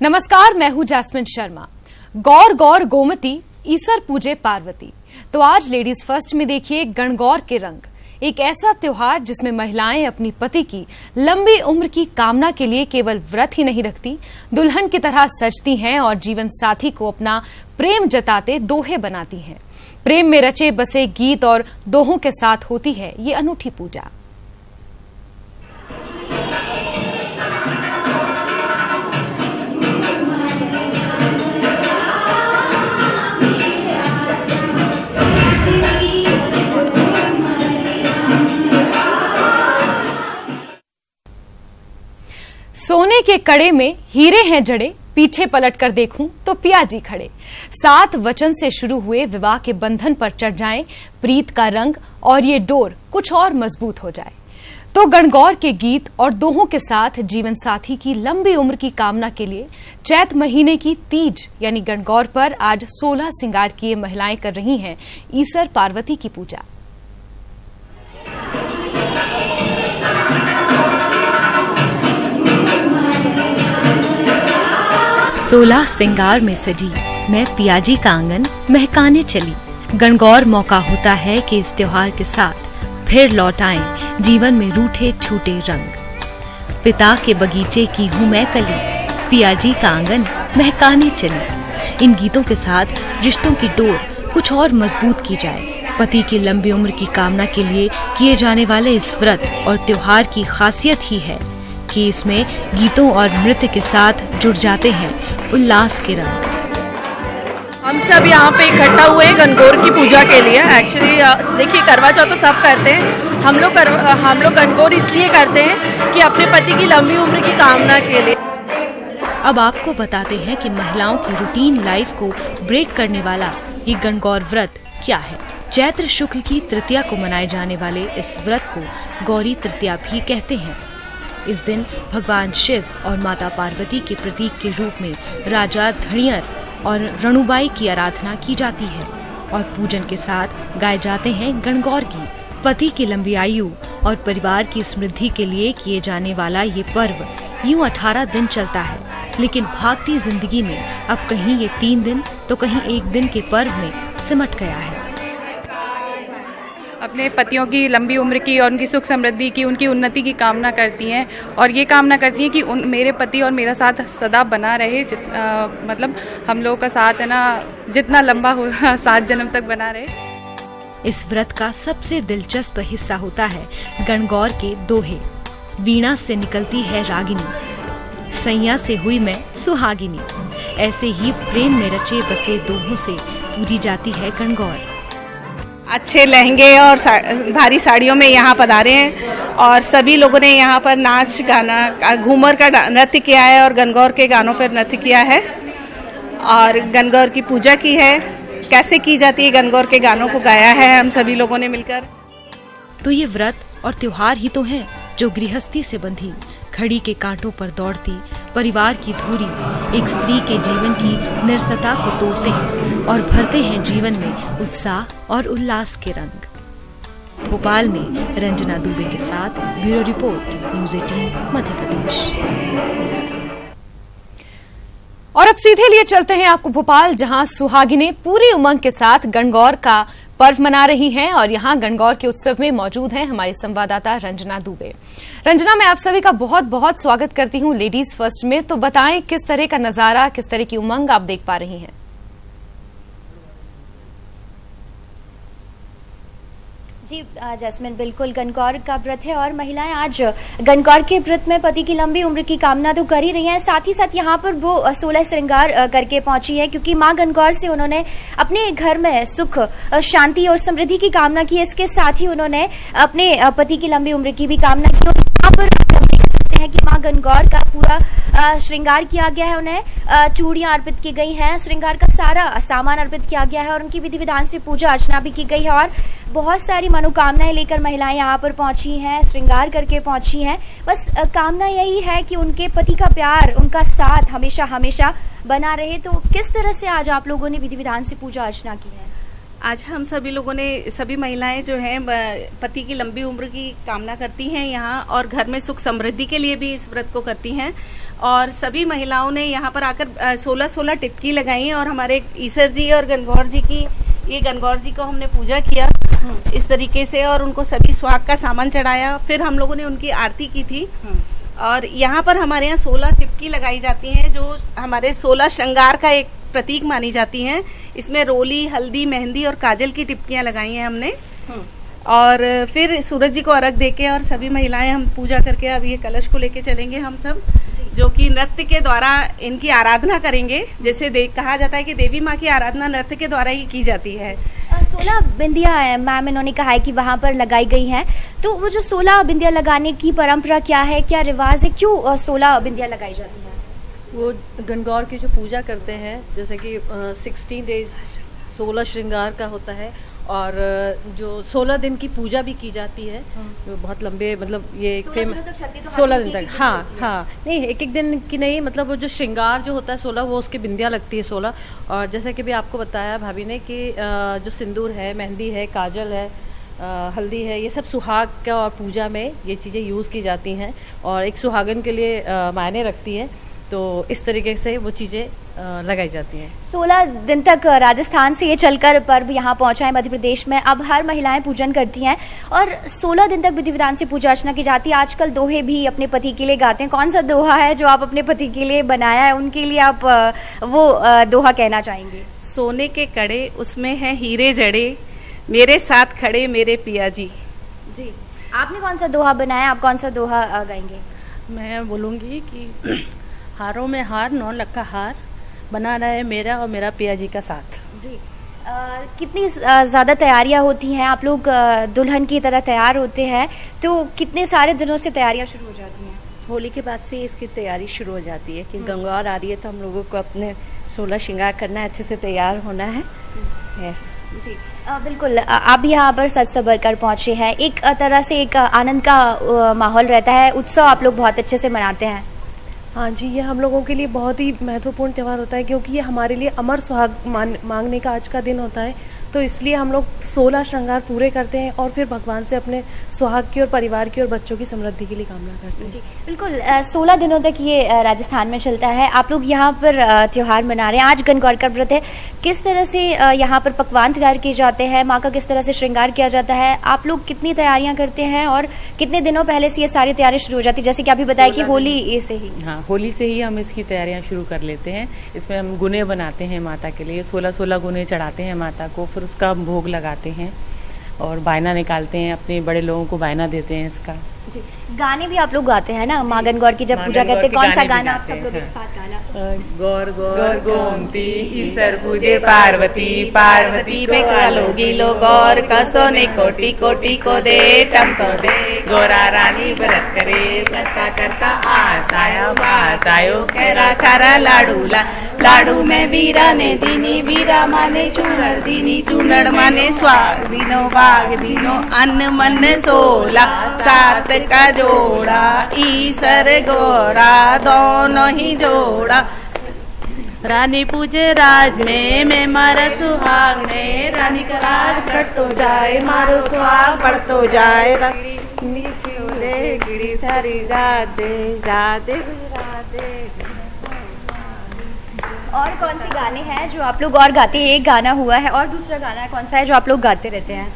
नमस्कार, मैं हूं जैस्मिन शर्मा। गौर गौर गोमती, ईसर पूजे पार्वती। तो आज लेडीज फर्स्ट में देखिए गणगौर के रंग, एक ऐसा त्योहार जिसमें महिलाएं अपनी पति की लंबी उम्र की कामना के लिए केवल व्रत ही नहीं रखती, दुल्हन की तरह सजती हैं और जीवन साथी को अपना प्रेम जताते दोहे बनाती हैं। प्रेम में रचे बसे गीत और दोहों के साथ होती है ये अनूठी पूजा। सोने के कड़े में हीरे हैं जड़े, पीछे पलट कर देखूं तो पिया जी खड़े। 7 वचन से शुरू हुए विवाह के बंधन पर चढ़ जाएं प्रीत का रंग और ये डोर कुछ और मजबूत हो जाए। तो गणगौर के गीत और दोहों के साथ जीवन साथी की लंबी उम्र की कामना के लिए चैत महीने की तीज यानी गणगौर पर आज 16 श्रृंगार किए महिलाएं कर रही हैं ईसर पार्वती की पूजा। सोलह श्रृंगार में सजी मैं पियाजी का आंगन महकाने चली। गणगौर मौका होता है कि इस त्योहार के साथ फिर लौट आएं जीवन में रूठे छूटे रंग। पिता के बगीचे की हूँ मैं कली, पियाजी का आंगन महकाने चली। इन गीतों के साथ रिश्तों की डोर कुछ और मजबूत की जाए। पति की लंबी उम्र की कामना के लिए किए जाने वाले इस व्रत और त्योहार की खासियत ही है कि इसमें गीतों और नृत्य के साथ जुड़ जाते हैं उल्लास के रंग। हम सब यहाँ पे इकट्ठा हुए हैं गणगौर की पूजा के लिए। एक्चुअली देखिए, करवा चौथ तो सब करते हैं, हम लोग गणगौर इसलिए करते हैं कि अपने पति की लंबी उम्र की कामना के लिए। अब आपको बताते हैं कि महिलाओं की रूटीन लाइफ को ब्रेक करने वाला ये गणगौर व्रत क्या है। चैत्र शुक्ल की तृतीया को मनाए जाने वाले इस व्रत को गौरी तृतीया भी कहते हैं। इस दिन भगवान शिव और माता पार्वती के प्रतीक के रूप में राजा धनियर और रणुबाई की आराधना की जाती है और पूजन के साथ गाए जाते हैं गणगौर गीत। पति की लंबी आयु और परिवार की समृद्धि के लिए किए जाने वाला ये पर्व यूं 18 दिन चलता है, लेकिन भागती जिंदगी में अब कहीं ये 3 दिन तो कहीं 1 दिन के पर्व में सिमट गया है। अपने पतियों की लंबी उम्र की और उनकी सुख समृद्धि की, उनकी उन्नति की कामना करती हैं और ये कामना करती हैं कि मेरे पति और मेरा साथ सदा बना रहे। मतलब हम लोगों का साथ है ना, जितना लंबा हो 7 जन्म तक बना रहे। इस व्रत का सबसे दिलचस्प हिस्सा होता है गणगौर के दोहे। वीणा से निकलती है रागिनी, सैया से हुई मैं सुहागिनी। ऐसे ही प्रेम में रचे बसे दोहों से पूजी जाती है गणगौर। अच्छे लहंगे और भारी साड़ियों में यहाँ पधारे हैं और सभी लोगों ने यहाँ पर नाच गाना, घूमर का नृत्य किया है और गणगौर के गानों पर नृत्य किया है और गणगौर की पूजा की है। कैसे की जाती है गणगौर के गानों को गाया है हम सभी लोगों ने मिलकर। तो ये व्रत और त्योहार ही तो हैं जो गृहस्थी से बंधी घड़ी के कांटों पर दौड़ती परिवार की धुरी एक स्त्री के जीवन की निरसता को तोड़ते हैं और भरते हैं जीवन में उत्साह और उल्लास के रंग। भोपाल में रंजना दुबे के साथ bureau report, news 18 Madhya Pradesh. और अब सीधे लिए चलते हैं आपको भोपाल, जहां सुहागिनें पूरी उमंग के साथ गणगौर का पर्व मना रही हैं और यहां गणगौर के उत्सव में मौजूद हैं हमारी संवाददाता रंजना दुबे। रंजना, मैं आप सभी का बहुत बहुत स्वागत करती हूं लेडीज फर्स्ट में। तो बताएं, किस तरह का नजारा, किस तरह की उमंग आप देख पा रही हैं? जी जैस्मिन, बिल्कुल गणगौर का व्रत है और महिलाएं आज गणगौर के व्रत में पति की लंबी उम्र की कामना तो कर ही रही हैं। साथ ही साथ यहाँ पर वो 16 श्रृंगार करके पहुंची है, क्योंकि मां गणगौर से उन्होंने अपने घर में सुख, शांति और समृद्धि की कामना की। इसके साथ ही उन्होंने अपने पति की लंबी उम्र की भी कामना की। और यहाँ पर है कि मां गणगौर का पूरा श्रृंगार किया गया है, उन्हें चूड़ियां अर्पित की गई हैं, श्रृंगार का सारा सामान अर्पित किया गया है और उनकी विधि विधान से पूजा अर्चना भी की गई है और बहुत सारी मनोकामनाएं लेकर महिलाएं यहाँ पर पहुंची हैं, श्रृंगार करके पहुंची हैं। बस कामना यही है कि उनके पति का प्यार, उनका साथ हमेशा हमेशा बना रहे। तो किस तरह से आज आप लोगों ने विधि विधान से पूजा अर्चना की है? आज हम सभी लोगों ने, सभी महिलाएं जो हैं पति की लंबी उम्र की कामना करती हैं यहाँ, और घर में सुख समृद्धि के लिए भी इस व्रत को करती हैं। और सभी महिलाओं ने यहाँ पर आकर 16 टिपकी लगाई हैं, और हमारे ईसर जी और गणगौर जी की, ये गणगौर जी को हमने पूजा किया इस तरीके से, और उनको सभी सुहाग का सामान चढ़ाया। फिर हम लोगों ने उनकी आरती की थी। और यहाँ पर हमारे यहाँ 16 टिपकी लगाई जाती हैं, जो हमारे 16 श्रृंगार का एक प्रतीक मानी जाती हैं। इसमें रोली, हल्दी, मेहंदी और काजल की टिपकियाँ लगाई हैं हमने। और फिर सूरज जी को अर्घ देके और सभी महिलाएं हम पूजा करके अब ये कलश को लेके चलेंगे हम सब, जो कि नृत्य के द्वारा इनकी आराधना करेंगे। जैसे कहा जाता है कि देवी माँ की आराधना नृत्य के द्वारा ही की जाती है। 16 बिंदियाँ मैम इन्होंने कहा है कि वहाँ पर लगाई गई हैं, तो वो जो 16 बिंदियाँ लगाने की परंपरा क्या है, क्या रिवाज है, क्यों 16 बिंदियाँ लगाई जाती हैं? वो गणगौर की जो पूजा करते हैं, जैसे कि 16 डेज 16 श्रृंगार का होता है, और जो 16 दिन की पूजा भी की जाती है, जो बहुत लंबे, मतलब ये 16 दिन तक। हाँ, नहीं एक दिन की नहीं, मतलब वो जो श्रृंगार जो होता है 16, वो उसकी बिंदियाँ लगती है 16। और जैसे कि भी आपको बताया भाभी ने कि जो सिंदूर है, मेहंदी है, काजल है, हल्दी है, ये सब सुहाग का और पूजा में ये चीज़ें यूज़ की जाती हैं, और एक सुहागन के लिए मायने रखती है। तो इस तरीके से वो चीज़ें लगाई जाती हैं। 16 दिन तक राजस्थान से ये चलकर पर्व यहाँ पहुँचा है मध्य प्रदेश में। अब हर महिलाएं पूजन करती हैं और 16 दिन तक विधि विधान से पूजा अर्चना की जाती है। आजकल दोहे भी अपने पति के लिए गाते हैं। कौन सा दोहा है जो आप अपने पति के लिए बनाया है, उनके लिए आप वो दोहा कहना चाहेंगे? सोने के कड़े उसमें है हीरे जड़े, मेरे साथ खड़े मेरे पिया जी। जी, आपने कौन सा दोहा बनाया, आप कौन सा दोहा गाएंगे? मैं बोलूँगी कि हारों में हार, 9 लाख का हार, बना रहा है मेरा और मेरा पिया जी का साथ। जी, कितनी ज़्यादा तैयारियां होती हैं? आप लोग दुल्हन की तरह तैयार होते हैं, तो कितने सारे दिनों से तैयारियां शुरू हो जाती हैं? होली के बाद से इसकी तैयारी शुरू हो जाती है कि गंगौर आ रही है, तो हम लोगों को अपने 16 श्रृंगार करना है, अच्छे से तैयार होना है। जी, बिल्कुल। आप यहाँ पर सज सबर कर पहुँचे हैं, एक तरह से एक आनंद का माहौल रहता है, उत्सव आप लोग बहुत अच्छे से मनाते हैं। हाँ जी, ये हम लोगों के लिए बहुत ही महत्वपूर्ण त्यौहार होता है, क्योंकि ये हमारे लिए अमर सुहाग मांगने का आज का दिन होता है। तो इसलिए हम लोग 16 श्रृंगार पूरे करते हैं और फिर भगवान से अपने सुहाग की और परिवार की और बच्चों की समृद्धि के लिए कामना करते हैं। जी बिल्कुल। 16 दिनों तक ये राजस्थान में चलता है। आप लोग यहाँ पर त्यौहार मना रहे हैं। आज गणगौर का व्रत है, किस तरह से यहाँ पर पकवान तैयार किए जाते हैं, माँ का किस तरह से श्रृंगार किया जाता है, आप लोग कितनी तैयारियाँ करते हैं और कितने दिनों पहले से ये सारी तैयारी शुरू हो जाती है? जैसे कि अभी बताया कि होली से ही। हाँ, होली से ही हम इसकी तैयारियाँ शुरू कर लेते हैं। इसमें हम गुने बनाते हैं माता के लिए, 16 गुने चढ़ाते हैं माता को, फिर उसका भोग लगाते हैं और बायना निकालते हैं, अपने बड़े लोगों को बायना देते हैं इसका। जी, गाने भी आप लोग गाते हैं ना माँ गणगौर की जब पूजा करते हैं? कौन सा गाना आप सब लोग एक साथ गाना? गौर गौर गोमती ईसर पूजे पार्वती, पार्वती पे कालो गीलो गौर का सोने कोटि कोटि को दे टम को दे, गौरा रानी व्रत करे करता करता आसाया वासायो, खैरा खारा लाडू ला लाडू में वीरा ने दीनी, वीरा माने चूनड़ दीनी, चूनड़ माने स्वाग दीनो, बाग दीनो, अन्न मन सोला, सात का जोड़ा, ईसर गौरा दोनों ही जोड़ा, रानी पूजे राज में मैं मारा सुहाग ने, रानी का राज बढ़तो जाए मारो सुहाग बढ़तो जाए, गिड़ी धरी जादे जादे राधे। और कौन से गाने हैं जो आप लोग और गाते हैं? एक गाना हुआ है और दूसरा गाना कौन सा है जो आप लोग गाते रहते हैं?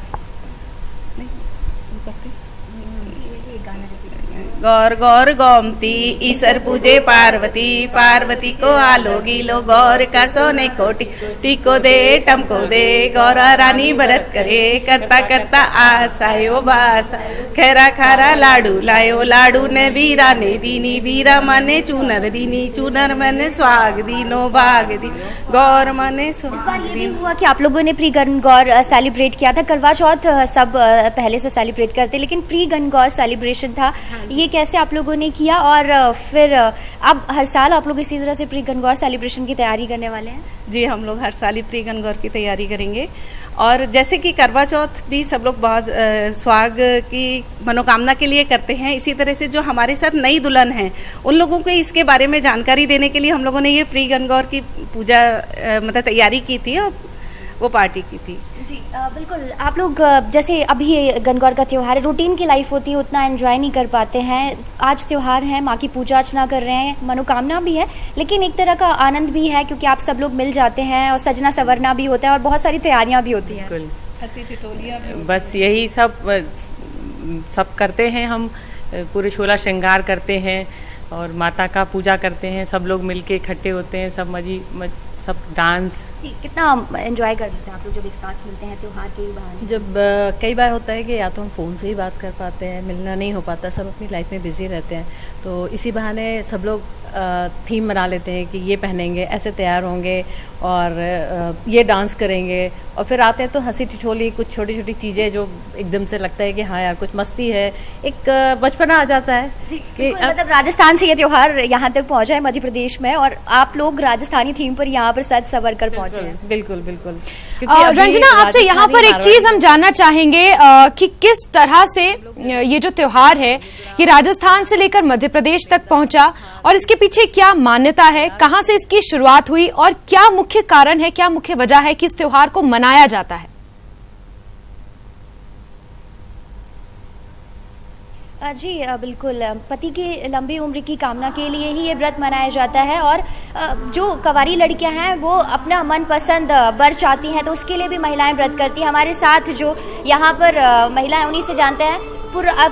गौर गौर गोमती ईसर पूजे पार्वती, पार्वती को आलो गीलो, गौर का सोने कोटि टीको दे टमको दे, गौरा रानी व्रत करे करता करता आसायो बासा, खैरा खारा लाडू लायो, लाडू ने वीरा ने दीनी, वीरा मने चूनर दीनी, चूनर मने स्वाग दीनो, बाग दी गौर मने स्वाग दी। हुआ कि आप लोगों ने प्री गणगौर सेलिब्रेट किया था। करवा चौथ सब पहले से सेलिब्रेट करते, लेकिन प्री गणगौर सेलिब्रेशन था, ये कैसे आप लोगों ने किया? और फिर अब हर साल आप लोग इसी तरह से प्री गणगौर सेलिब्रेशन की तैयारी करने वाले हैं? जी, हम लोग हर साल ही प्री गणगौर की तैयारी करेंगे। और जैसे कि करवा चौथ भी सब लोग बहुत स्वाग की मनोकामना के लिए करते हैं, इसी तरह से जो हमारे साथ नई दुल्हन हैं उन लोगों को इसके बारे में जानकारी देने के लिए हम लोगों ने ये प्री गणगौर की पूजा मतलब तैयारी की थी। और वो पार्टी की थी। जी बिल्कुल। आप लोग जैसे अभी ये गणगौर का त्यौहार है, रूटीन की लाइफ होती है, उतना एंजॉय नहीं कर पाते हैं। आज त्यौहार है, माँ की पूजा अर्चना कर रहे हैं, मनोकामना भी है, लेकिन एक तरह का आनंद भी है क्योंकि आप सब लोग मिल जाते हैं और सजना संवरना भी होता है और बहुत सारी तैयारियां भी होती हैं। बस यही सब करते हैं हम, पूरे 16 श्रृंगार करते हैं और माता का पूजा करते हैं, सब लोग मिलके इकट्ठे होते हैं, सब डांस। जी, कितना एंजॉय करते हैं आप लोग जब एक साथ मिलते हैं त्यौहार के बहाने? जब कई बार होता है कि या तो हम फ़ोन से ही बात कर पाते हैं, मिलना नहीं हो पाता, सब अपनी लाइफ में बिजी रहते हैं, तो इसी बहाने सब लोग थीम बना लेते हैं कि ये पहनेंगे, ऐसे तैयार होंगे और ये डांस करेंगे और फिर आते हैं तो हंसी ठिठोली, कुछ छोटी छोटी चीज़ें जो एकदम से लगता है कि हाँ यार कुछ मस्ती है, एक बचपना आ जाता है कि मतलब राजस्थान से ये त्योहार यहाँ तक पहुँचा है मध्य प्रदेश में और आप लोग राजस्थानी थीम पर यहाँ पर सज सवर कर पहुँचे हैं। बिल्कुल बिल्कुल। रंजना, आपसे यहाँ पर एक चीज हम जानना चाहेंगे कि किस तरह से ये जो त्योहार है ये राजस्थान से लेकर मध्य प्रदेश तक पहुंचा और इसके पीछे क्या मान्यता है, कहां से इसकी शुरुआत हुई और क्या मुख्य कारण है, क्या मुख्य वजह है कि इस त्योहार को मनाया जाता है? जी बिल्कुल। पति की लंबी उम्र की कामना के लिए ही ये व्रत मनाया जाता है और जो कवारी लड़कियां हैं वो अपना मनपसंद वर चाहती हैं तो उसके लिए भी महिलाएं व्रत करती हैं। हमारे साथ जो यहाँ पर महिलाएं, उन्हीं से जानते हैं,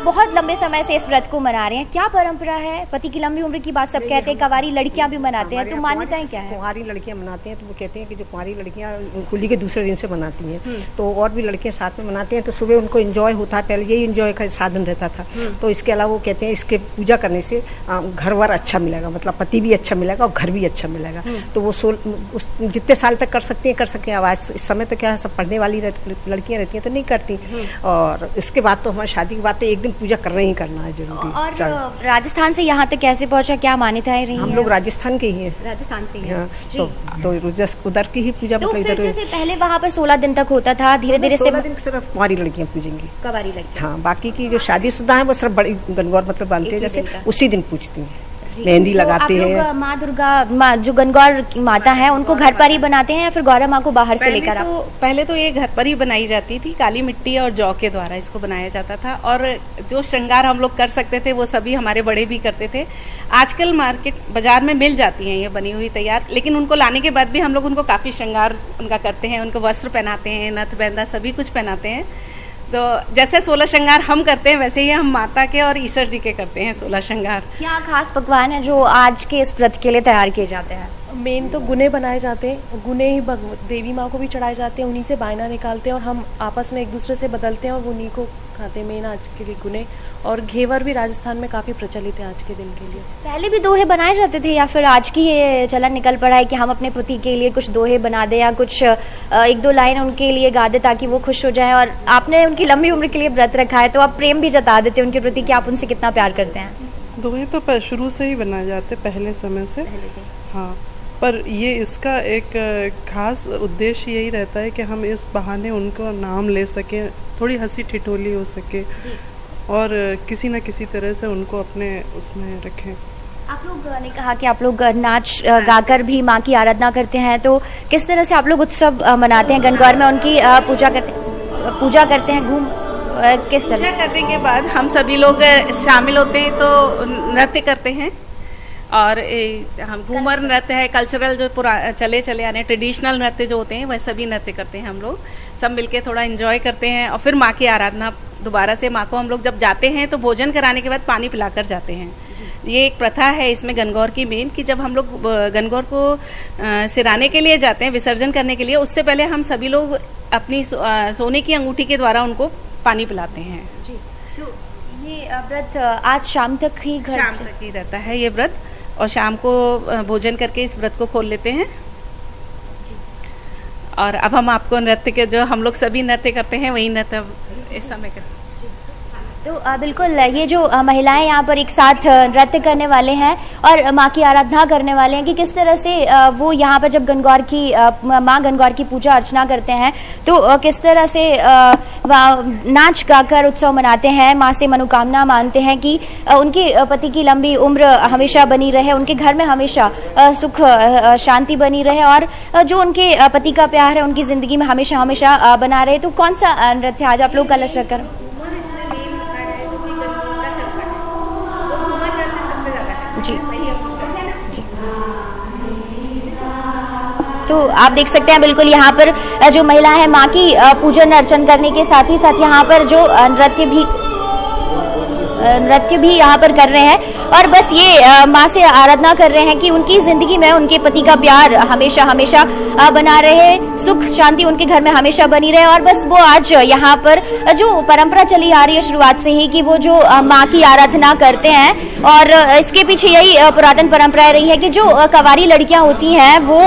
बहुत लंबे समय से इस व्रत को मना रहे हैं। क्या परंपरा है? पति की लंबी उम्र की बात सब कहते हैं, कवारी लड़कियां भी मनाते हैं, तो मान्यताएं क्या है? कुंवारी लड़कियां मनाते हैं तो वो कहते हैं कि जो कुंवारी लड़कियां होली के दूसरे दिन से मनाती हैं तो और भी लड़कियां साथ में मनाती हैं तो सुबह उनको एंजॉय होता है, पहले यही एंजॉय का साधन रहता था। तो इसके अलावा वो कहते हैं इसके पूजा करने से घर वर अच्छा मिलेगा, मतलब पति भी अच्छा मिलेगा और घर भी अच्छा मिलेगा। तो वो जितने साल तक कर सकती हैं। अब आज इस समय तो क्या है, सब पढ़ने वाली लड़कियां रहती हैं तो नहीं करती, और इसके बाद तो हमारी शादी के बाद तो एक दिन पूजा करना ही करना है जरूरी। और राजस्थान से यहाँ तक कैसे पहुँचा, क्या मान्यताएं रही? हम लोग राजस्थान के ही हैं। राजस्थान से ही हैं। तो उधर की ही पूजा, मतलब इधर जैसे पहले वहाँ पर 16 दिन तक होता था, धीरे धीरे 16 दिन सिर्फ कुंवारी लड़कियां पूजेंगी, कवारी लड़कियां। हाँ, बाकी की जो शादीशुदा है वो सिर्फ बड़ी गणगौर मतलब बांधते हैं, जैसे उसी दिन पूजती हैं, मेहंदी लगाते हैं। माँ दुर्गा, जो गणगौर की माता है, उनको घर पर ही बनाते हैं या फिर गौरा माँ को बाहर से लेकर? पहले तो ये घर पर ही बनाई जाती थी, काली मिट्टी और जौ के द्वारा इसको बनाया जाता था और जो श्रृंगार हम लोग कर सकते थे वो सभी हमारे बड़े भी करते थे। आजकल मार्केट बाजार में मिल जाती हैं ये बनी हुई तैयार, लेकिन उनको लाने के बाद भी हम लोग उनको काफ़ी श्रृंगार उनका करते हैं, उनको वस्त्र पहनाते हैं, नथ बैंदा सभी कुछ पहनाते हैं। तो जैसे 16 श्रृंगार हम करते हैं वैसे ही हम माता के और ईश्वर जी के करते हैं 16 श्रृंगार। क्या खास पकवान है जो आज के इस व्रत के लिए तैयार किए जाते हैं? मेन तो गुने बनाए जाते हैं, गुने ही देवी माँ को भी चढ़ाए जाते हैं, उन्हीं से बायना निकालते हैं और हम आपस में एक दूसरे से बदलते हैं और उन्हीं को खाते हैं। मेन आज के लिए गुने और घेवर भी राजस्थान में काफ़ी प्रचलित है आज के दिन के लिए। पहले भी दोहे बनाए जाते थे या फिर आज की ये चलन निकल पड़ा है कि हम अपने पति के लिए कुछ दोहे बना दें या कुछ 1-2 लाइन उनके लिए गा दें ताकि वो खुश हो जाएं, और आपने उनकी लंबी उम्र के लिए व्रत रखा है तो आप प्रेम भी जता देते हैं उनके प्रति कि आप उनसे कितना प्यार करते हैं? दोहे तो शुरू से ही बनाए जाते पहले समय से, हाँ, पर ये इसका एक खास उद्देश्य यही रहता है कि हम इस बहाने उनको नाम ले सकें, थोड़ी हंसी ठिठोली हो सके और किसी न किसी तरह से उनको अपने उसमें रखें। आप लोग ने कहा कि आप लोग नाच गाकर भी माँ की आराधना करते हैं, तो किस तरह से आप लोग उत्सव मनाते हैं गणगौर में, उनकी पूजा करते हैं, किस तरह? पूजा करने के बाद हम सभी लोग शामिल होते हैं तो नृत्य करते हैं और हम घूमर नृत्य है, कल्चरल जो चले आने ट्रेडिशनल नृत्य जो होते हैं वह सभी नृत्य करते हैं। हम लोग सब मिलके थोड़ा एंजॉय करते हैं और फिर माँ की आराधना दोबारा से माँ को हम लोग जब जाते हैं तो भोजन कराने के बाद पानी पिलाकर जाते हैं। ये एक प्रथा है इसमें गणगौर की मेन, कि जब हम लोग गणगौर को सिराने के लिए जाते हैं, विसर्जन करने के लिए, उससे पहले हम सभी लोग अपनी सोने की अंगूठी के द्वारा उनको पानी पिलाते हैं। जी, तो ये व्रत आज शाम तक ही रहता है ये व्रत, और शाम को भोजन करके इस व्रत को खोल लेते हैं। और अब हम आपको नृत्य के जो हम लोग सभी नृत्य करते हैं वही नृत्य इस समय का तो बिल्कुल ये जो महिलाएं यहाँ पर एक साथ नृत्य करने वाले हैं और माँ की आराधना करने वाले हैं कि किस तरह से वो यहाँ पर जब गणगौर की माँ गणगौर की पूजा अर्चना करते हैं तो किस तरह से नाच गाकर उत्सव मनाते हैं, माँ से मनोकामना मानते हैं कि उनके पति की लंबी उम्र हमेशा बनी रहे, उनके घर में हमेशा सुख शांति बनी रहे और जो उनके पति का प्यार है उनकी जिंदगी में हमेशा हमेशा बना रहे। तो कौन सा नृत्य आज आप लोग कलश रखकर? जी जी, तो आप देख सकते हैं बिल्कुल यहाँ पर जो महिला है माँ की पूजन अर्चन करने के साथ ही साथ यहाँ पर जो नृत्य भी यहाँ पर कर रहे हैं और बस ये माँ से आराधना कर रहे हैं कि उनकी जिंदगी में उनके पति का प्यार हमेशा हमेशा बना रहे, सुख शांति उनके घर में हमेशा बनी रहे। और बस वो आज यहाँ पर जो परंपरा चली आ रही है शुरुआत से ही कि वो जो माँ की आराधना करते हैं और इसके पीछे यही पुरातन परंपराएं रही है कि जो कवारी लड़कियां होती हैं वो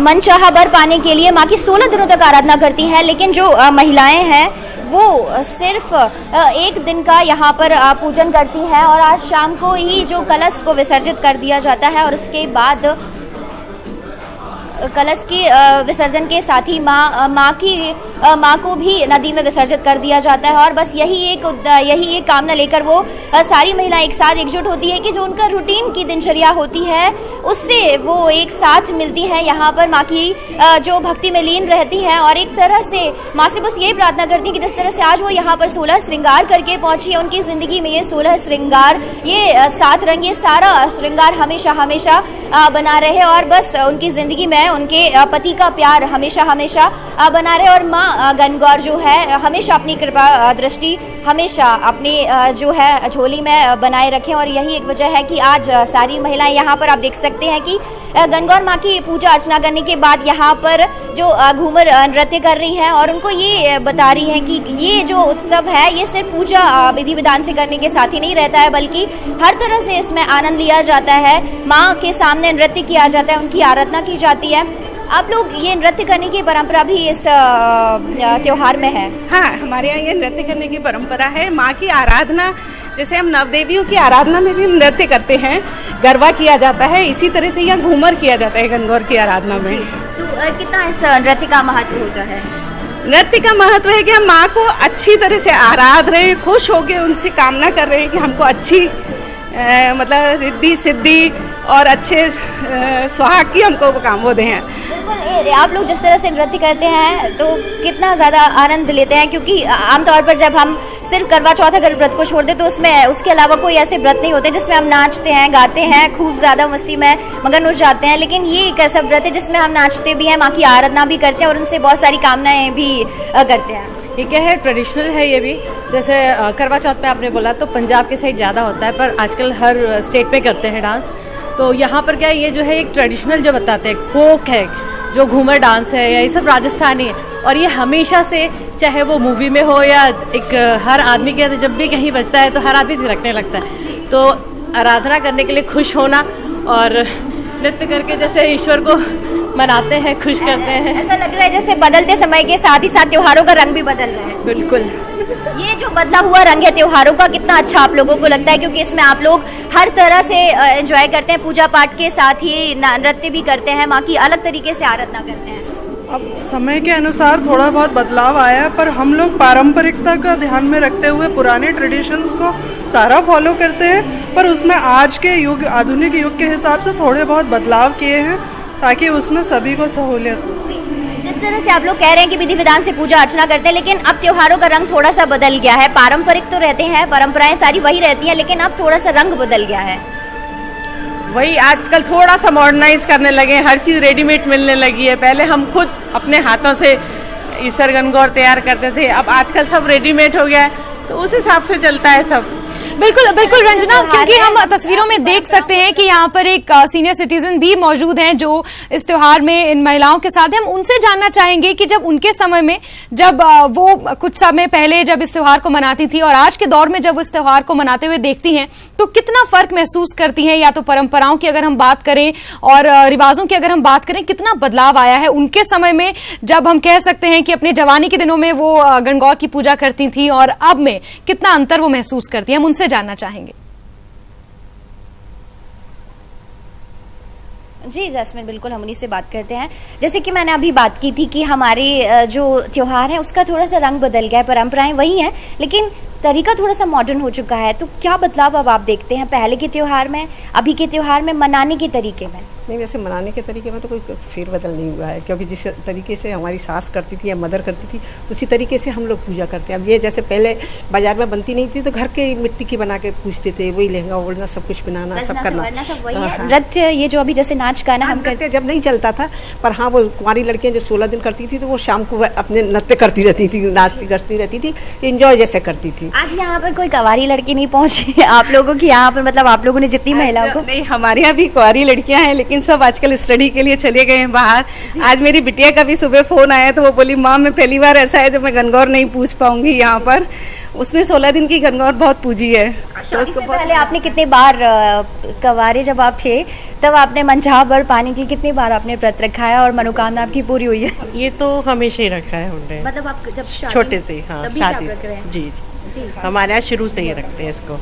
मनचाहा वर पाने के लिए माँ की 16 दिनों तक आराधना करती हैं, लेकिन जो महिलाएं हैं वो सिर्फ एक दिन का यहाँ पर पूजन करती हैं और आज शाम को ही जो कलश को विसर्जित कर दिया जाता है और उसके बाद कलश की विसर्जन के साथ ही माँ को भी नदी में विसर्जित कर दिया जाता है। और बस यही एक कामना लेकर वो सारी महिलाएं एक साथ एकजुट होती है कि जो उनका रूटीन की दिनचर्या होती है उससे वो एक साथ मिलती है, यहाँ पर माँ की जो भक्ति में लीन रहती हैं और एक तरह से माँ से बस यही प्रार्थना करती है कि जिस तरह से आज वो यहाँ पर 16 श्रृंगार करके पहुंची है, उनकी जिंदगी में ये 16 श्रृंगार, ये 7 रंग, ये सारा श्रृंगार हमेशा हमेशा बना रहे और बस उनकी जिंदगी में उनके पति का प्यार हमेशा हमेशा बना रहे और माँ गणगौर जो है हमेशा अपनी कृपा दृष्टि हमेशा अपनी जो है झोली में बनाए रखें। और यही एक वजह है कि आज सारी महिलाएं यहाँ पर आप देख सकते हैं कि गणगौर माँ की पूजा अर्चना करने के बाद यहाँ पर जो घूमर नृत्य कर रही हैं और उनको ये बता रही हैं कि ये जो उत्सव है ये सिर्फ पूजा विधि विधान से करने के साथ ही नहीं रहता है, बल्कि हर तरह से इसमें आनंद लिया जाता है, माँ के सामने नृत्य किया जाता है, उनकी आराधना की जाती है। आप लोग ये नृत्य करने की परंपरा भी इस त्योहार में है? हाँ, हमारे यहाँ ये नृत्य करने की परंपरा है। माँ की आराधना, जैसे हम नवदेवियों की आराधना में भी नृत्य करते हैं, गरबा किया जाता है, इसी तरह से यहाँ घूमर किया जाता है गणगौर की आराधना में। तो कितना इस नृत्य का महत्व होता है? नृत्य का महत्व है कि हम माँ को अच्छी तरह से आराध रहे हैं, खुश होकर उनसे कामना कर रहे हैं कि हमको अच्छी मतलब रिद्धि सिद्धि और अच्छे सुहाग की हमको काम वो दे हैं। बिल्कुल, आप लोग जिस तरह से नृत्य करते हैं तो कितना ज़्यादा आनंद लेते हैं, क्योंकि आमतौर पर जब हम सिर्फ करवा चौथ अगर व्रत को छोड़ दे तो उसमें उसके अलावा कोई ऐसे व्रत नहीं होते जिसमें हम नाचते हैं, गाते हैं, खूब ज़्यादा मस्ती में मगन हो जाते हैं। लेकिन ये एक ऐसा व्रत है जिसमें हम नाचते भी हैं, माँ की आराधना भी करते हैं और उनसे बहुत सारी कामनाएं भी करते हैं। ये क्या है, ट्रेडिशनल है ये भी। जैसे करवा चौथ पे आपने बोला तो पंजाब के साइड ज़्यादा होता है, पर आजकल हर स्टेट पे करते हैं डांस। तो यहाँ पर क्या है, ये जो है एक ट्रेडिशनल जो बताते हैं, फोक है, जो घूमर डांस है, या ये सब राजस्थानी है और ये हमेशा से, चाहे वो मूवी में हो या एक हर आदमी के जब भी कहीं बजता है तो हर आदमी थिरकने लगता है। तो आराधना करने के लिए खुश होना और नृत्य करके जैसे ईश्वर को मनाते हैं, खुश करते हैं। ऐसा लग रहा है जैसे बदलते समय के साथ ही साथ त्योहारों का रंग भी बदल रहा है। बिल्कुल, ये जो बदला हुआ रंग है त्योहारों का, कितना अच्छा आप लोगों को लगता है, क्योंकि इसमें आप लोग हर तरह से एंजॉय करते हैं, पूजा पाठ के साथ ही नृत्य भी करते हैं, माँ की अलग तरीके से आराधना करते हैं। अब समय के अनुसार थोड़ा बहुत बदलाव आया है, पर हम लोग पारंपरिकता का ध्यान में रखते हुए पुराने ट्रेडिशंस को सारा फॉलो करते हैं, पर उसमें आज के युग, आधुनिक युग के हिसाब से थोड़े बहुत बदलाव किए हैं ताकि उसमें सभी को सहूलियत हो। जिस तरह से आप लोग कह रहे हैं कि विधि विधान से पूजा अर्चना करते हैं, लेकिन अब त्योहारों का रंग थोड़ा सा बदल गया है। पारंपरिक तो रहते हैं, परंपराएं सारी वही रहती हैं, लेकिन अब थोड़ा सा रंग बदल गया है। वही आजकल थोड़ा सा मॉडर्नाइज करने लगे, हर चीज़ रेडीमेड मिलने लगी है। पहले हम खुद अपने हाथों से ईसर गणगौर तैयार करते थे, अब आजकल सब रेडीमेड हो गया है, तो उस हिसाब से चलता है सब। बिल्कुल बिल्कुल रंजना, क्योंकि हम तस्वीरों में देख सकते हैं कि यहाँ पर एक सीनियर सिटीजन भी मौजूद हैं जो इस त्योहार में इन महिलाओं के साथ हैं। हम उनसे जानना चाहेंगे कि जब उनके समय में, जब वो कुछ समय पहले जब इस त्योहार को मनाती थी और आज के दौर में जब इस त्योहार को मनाते हुए देखती हैं, तो कितना फर्क महसूस करती हैं? या तो परंपराओं की अगर हम बात करें और रिवाजों की अगर हम बात करें, कितना बदलाव आया है उनके समय में, जब हम कह सकते हैं कि अपने जवानी के दिनों में वो गणगौर की पूजा करती थी और अब में कितना अंतर वो महसूस करती हैं? हम उनसे जानना चाहेंगे। जी जैस्मिन, बिल्कुल हम उन्हीं से बात करते हैं। जैसे कि मैंने अभी बात की थी कि हमारे जो त्योहार है उसका थोड़ा सा रंग बदल गया है, परंपराएं वही हैं लेकिन तरीका थोड़ा सा मॉडर्न हो चुका है। तो क्या बदलाव अब आप देखते हैं पहले के त्योहार में, अभी के त्योहार में, मनाने के तरीके में? नहीं, वैसे मनाने के तरीके में तो कोई फेरबदल नहीं हुआ है, क्योंकि जिस तरीके से हमारी सास करती थी या मदर करती थी उसी तरीके से हम लोग पूजा करते हैं। अब ये जैसे पहले बाजार में बनती नहीं थी तो घर के मिट्टी की बना के पूजते थे, वही लहंगा ओढ़ना, सब कुछ बनाना, सब करना। नृत्य ये जो अभी जैसे नाच गाना हम करते जब नहीं चलता था, पर हाँ वो कुंवारी लड़कियां जो 16 दिन करती थी तो वो शाम को अपने नृत्य करती रहती थी, नाचती करती रहती थी, इंजॉय जैसे करती थी। आज यहाँ पर कोई कुंवारी लड़की नहीं पहुंची आप लोगों की यहाँ पर, मतलब आप लोगों ने जितनी महिलाओं को? नहीं, हमारे यहाँ भी कुंवारी लड़कियां हैं लेकिन सब आजकल स्टडी के लिए चले गए हैं बाहर। आज मेरी बिटिया का भी सुबह फोन आया तो वो बोली माँ मैं पहली बार ऐसा है जब मैं गणगौर नहीं पूछ पाऊंगी यहाँ पर। उसने 16 दिन की गणगौर बहुत पूजी है। तो उसको पहले आपने कितने बार कवारे जब आप थे तब आपने मंचाहा पर पानी की कितनी बार आपने व्रत रखा है और मनोकामना आपकी पूरी हुई है? ये तो हमेशा ही रखा है हमने, मतलब आप जब छोटे से, हाँ शादी, जी हमारे यहाँ शुरू से ही रखते हैं इसको,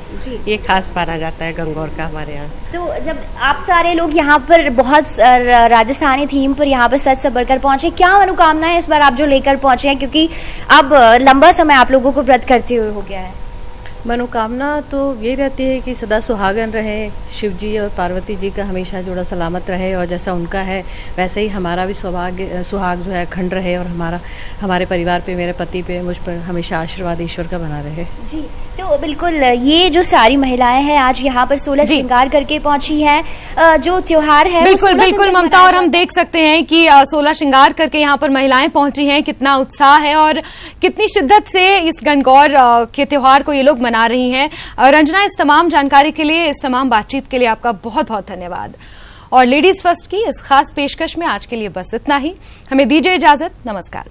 ये खास माना जाता है गणगौर का हमारे यहाँ। तो जब आप सारे लोग यहाँ पर बहुत राजस्थानी थीम पर यहाँ पर सज सबर कर पहुंचे, क्या मनोकामना है इस बार आप जो लेकर पहुंचे हैं, क्योंकि अब लंबा समय आप लोगों को व्रत करते हुए हो गया है? मनोकामना तो ये रहती है कि सदा सुहागन रहे, शिव जी और पार्वती जी का हमेशा जोड़ा सलामत रहे और जैसा उनका है वैसे ही हमारा भी सुहाग जो है अखंड रहे और हमारे परिवार पे, मेरे पति पे, मुझ पर हमेशा आशीर्वाद ईश्वर का बना रहे। जी तो बिल्कुल ये जो सारी महिलाएं हैं आज यहाँ पर 16 श्रृंगार करके पहुंची हैं, जो त्योहार है बिल्कुल बिल्कुल ममता, और हम देख सकते हैं कि 16 श्रृंगार करके यहाँ पर महिलाएं पहुंची हैं। कितना उत्साह है और कितनी शिद्दत से इस गणगौर के त्योहार को ये लोग मना रही हैं। रंजना, इस तमाम जानकारी के लिए, इस तमाम बातचीत के लिए आपका बहुत बहुत धन्यवाद। और लेडीज फर्स्ट की इस खास पेशकश में आज के लिए बस इतना ही। हमें दीजिए इजाजत, नमस्कार।